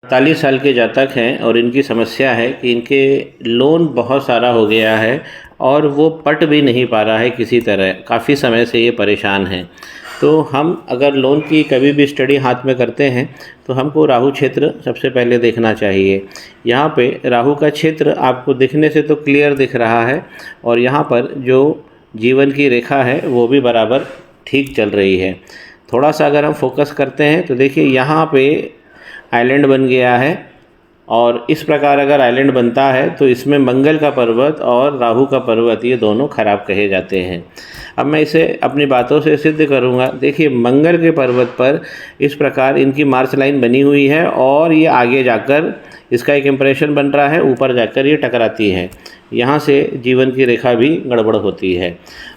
45 साल के जातक हैं और इनकी समस्या है कि इनके लोन बहुत सारा हो गया है और वो पट भी नहीं पा रहा है किसी तरह। काफ़ी समय से ये परेशान हैं। तो हम अगर लोन की कभी भी स्टडी हाथ में करते हैं तो हमको राहु क्षेत्र सबसे पहले देखना चाहिए। यहाँ पे राहु का क्षेत्र आपको दिखने से तो क्लियर दिख रहा है और यहाँ पर जो जीवन की रेखा है वो भी बराबर ठीक चल रही है। थोड़ा सा अगर हम फोकस करते हैं तो देखिए यहाँ पे आइलैंड बन गया है और इस प्रकार अगर आइलैंड बनता है तो इसमें मंगल का पर्वत और राहु का पर्वत ये दोनों खराब कहे जाते हैं। अब मैं इसे अपनी बातों से सिद्ध करूंगा। देखिए मंगल के पर्वत पर इस प्रकार इनकी मार्च लाइन बनी हुई है और ये आगे जाकर इसका एक इम्प्रेशन बन रहा है, ऊपर जाकर ये टकराती है। यहाँ से जीवन की रेखा भी गड़बड़ होती है।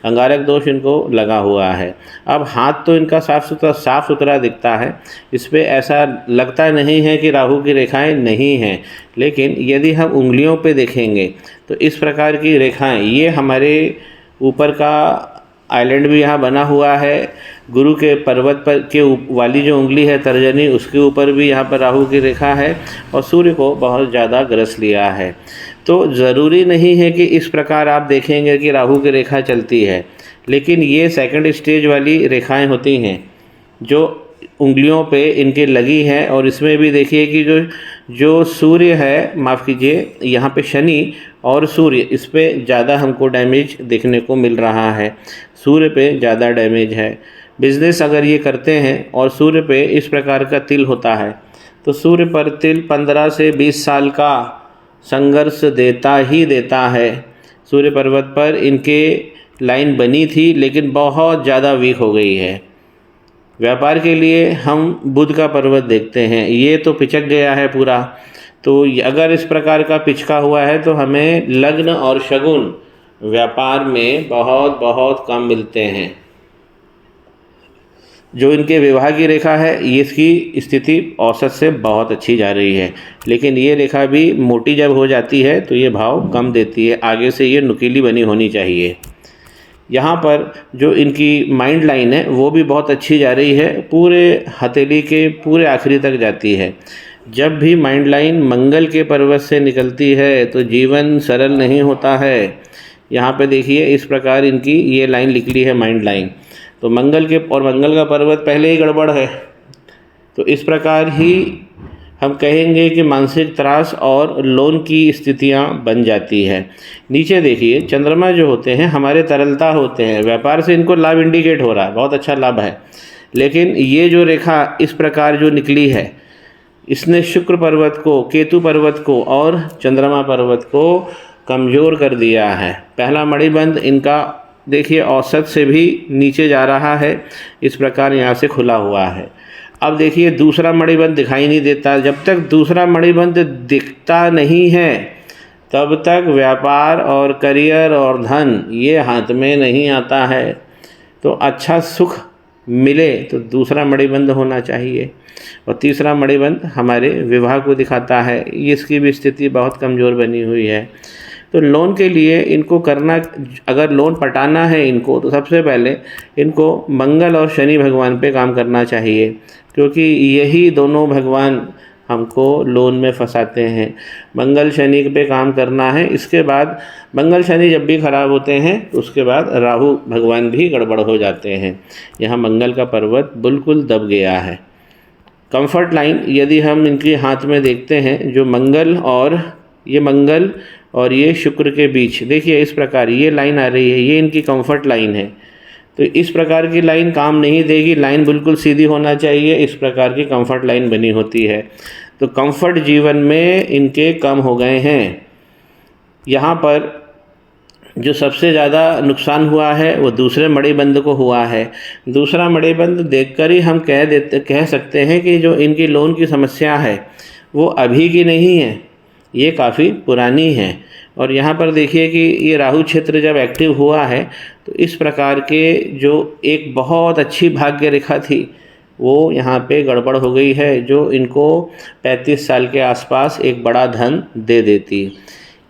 अंगारक दोष इनको लगा हुआ है। अब हाथ तो इनका साफ सुथरा दिखता है, इस पर ऐसा लगता नहीं है कि राहु की रेखाएं नहीं हैं, लेकिन यदि हम उंगलियों पे देखेंगे तो इस प्रकार की रेखाएं, ये हमारे ऊपर का आइलैंड भी यहाँ बना हुआ है। गुरु के पर्वत पर के वाली जो उंगली है तर्जनी, उसके ऊपर भी यहाँ पर राहु की रेखा है और सूर्य को बहुत ज़्यादा ग्रस लिया है। तो ज़रूरी नहीं है कि इस प्रकार आप देखेंगे कि राहु की रेखा चलती है, लेकिन ये सेकंड स्टेज वाली रेखाएं होती हैं जो उंगलियों पे इनके लगी है। और इसमें भी देखिए कि जो सूर्य है, माफ़ कीजिए, यहाँ पे शनि और सूर्य, इस पे ज़्यादा हमको डैमेज देखने को मिल रहा है। सूर्य पे ज़्यादा डैमेज है। बिज़नेस अगर ये करते हैं और सूर्य पे इस प्रकार का तिल होता है तो सूर्य पर तिल 15 से 20 साल का संघर्ष देता ही देता है। सूर्य पर्वत पर इनके लाइन बनी थी लेकिन बहुत ज़्यादा वीक हो गई है। व्यापार के लिए हम बुध का पर्वत देखते हैं, ये तो पिचक गया है पूरा। तो अगर इस प्रकार का पिचका हुआ है तो हमें लग्न और शगुन व्यापार में बहुत बहुत कम मिलते हैं। जो इनके विवाह की रेखा है, ये इसकी स्थिति औसत से बहुत अच्छी जा रही है, लेकिन ये रेखा भी मोटी जब हो जाती है तो ये भाव कम देती है। आगे से ये नुकीली बनी होनी चाहिए। यहाँ पर जो इनकी माइंड लाइन है वो भी बहुत अच्छी जा रही है, पूरे हथेली के पूरे आखिरी तक जाती है। जब भी माइंड लाइन मंगल के पर्वत से निकलती है तो जीवन सरल नहीं होता है। यहाँ पे देखिए इस प्रकार इनकी ये लाइन निकली है, माइंड लाइन। तो मंगल का पर्वत पहले ही गड़बड़ है। तो इस प्रकार ही हम कहेंगे कि मानसिक त्रास और लोन की स्थितियां बन जाती है। नीचे देखिए चंद्रमा जो होते हैं हमारे तरलता होते हैं, व्यापार से इनको लाभ इंडिकेट हो रहा है, बहुत अच्छा लाभ है। लेकिन ये जो रेखा इस प्रकार जो निकली है, इसने शुक्र पर्वत को, केतु पर्वत को और चंद्रमा पर्वत को कमज़ोर कर दिया है। पहला मणिबंध इनका देखिए औसत से भी नीचे जा रहा है, इस प्रकार यहाँ से खुला हुआ है। अब देखिए दूसरा मणिबंध दिखाई नहीं देता। जब तक दूसरा मणिबंध दिखता नहीं है तब तक व्यापार और करियर और धन ये हाथ में नहीं आता है। तो अच्छा सुख मिले तो दूसरा मणिबंध होना चाहिए। और तीसरा मणिबंध हमारे विवाह को दिखाता है, इसकी भी स्थिति बहुत कमज़ोर बनी हुई है। तो लोन के लिए इनको करना, अगर लोन पटाना है इनको, तो सबसे पहले इनको मंगल और शनि भगवान पे काम करना चाहिए, क्योंकि यही दोनों भगवान हमको लोन में फंसाते हैं। मंगल शनि पे काम करना है। इसके बाद मंगल शनि जब भी खराब होते हैं तो उसके बाद राहु भगवान भी गड़बड़ हो जाते हैं। यहाँ मंगल का पर्वत बिल्कुल दब गया है। कंफर्ट लाइन यदि हम इनके हाथ में देखते हैं, जो मंगल और ये शुक्र के बीच देखिए इस प्रकार ये लाइन आ रही है, ये इनकी कंफर्ट लाइन है। तो इस प्रकार की लाइन काम नहीं देगी, लाइन बिल्कुल सीधी होना चाहिए। इस प्रकार की कंफर्ट लाइन बनी होती है। तो कंफर्ट जीवन में इनके कम हो गए हैं। यहाँ पर जो सबसे ज़्यादा नुकसान हुआ है वो दूसरे मणिबंध को हुआ है। दूसरा मणिबंध देखकर ही हम कह सकते हैं कि जो इनकी लोन की समस्या है वो अभी की नहीं है, ये काफ़ी पुरानी है। और यहाँ पर देखिए कि ये राहु क्षेत्र जब एक्टिव हुआ है तो इस प्रकार के जो एक बहुत अच्छी भाग्य रेखा थी वो यहाँ पे गड़बड़ हो गई है, जो इनको 35 साल के आसपास एक बड़ा धन दे देती।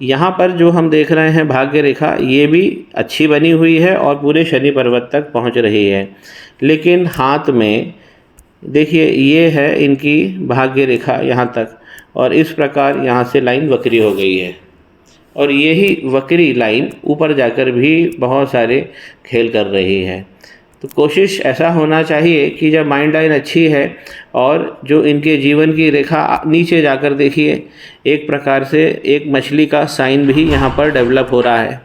यहाँ पर जो हम देख रहे हैं भाग्य रेखा, ये भी अच्छी बनी हुई है और पूरे शनि पर्वत तक पहुँच रही है, लेकिन हाथ में देखिए ये है इनकी भाग्य रेखा यहाँ तक, और इस प्रकार यहाँ से लाइन वक्री हो गई है, और यही वक्री लाइन ऊपर जाकर भी बहुत सारे खेल कर रही है। तो कोशिश ऐसा होना चाहिए कि जब माइंड लाइन अच्छी है और जो इनके जीवन की रेखा नीचे जाकर देखिए, एक प्रकार से एक मछली का साइन भी यहाँ पर डेवलप हो रहा है।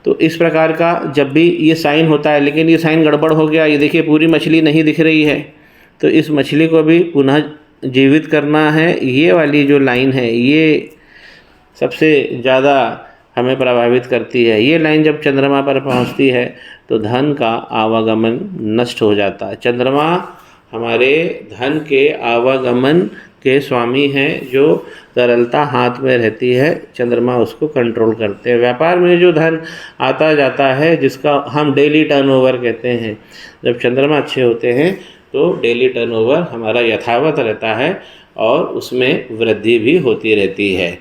तो इस प्रकार का जब भी ये साइन होता है, लेकिन ये साइन गड़बड़ हो गया, ये देखिए पूरी मछली नहीं दिख रही है, तो इस मछली को भी पुनः जीवित करना है। ये वाली जो लाइन है ये सबसे ज़्यादा हमें प्रभावित करती है। ये लाइन जब चंद्रमा पर पहुंचती है तो धन का आवागमन नष्ट हो जाता है। चंद्रमा हमारे धन के आवागमन के स्वामी हैं, जो तरलता हाथ में रहती है, चंद्रमा उसको कंट्रोल करते हैं। व्यापार में जो धन आता जाता है, जिसका हम डेली टर्नओवर कहते हैं, जब चंद्रमा अच्छे होते हैं तो डेली टर्नओवर हमारा यथावत रहता है और उसमें वृद्धि भी होती रहती है।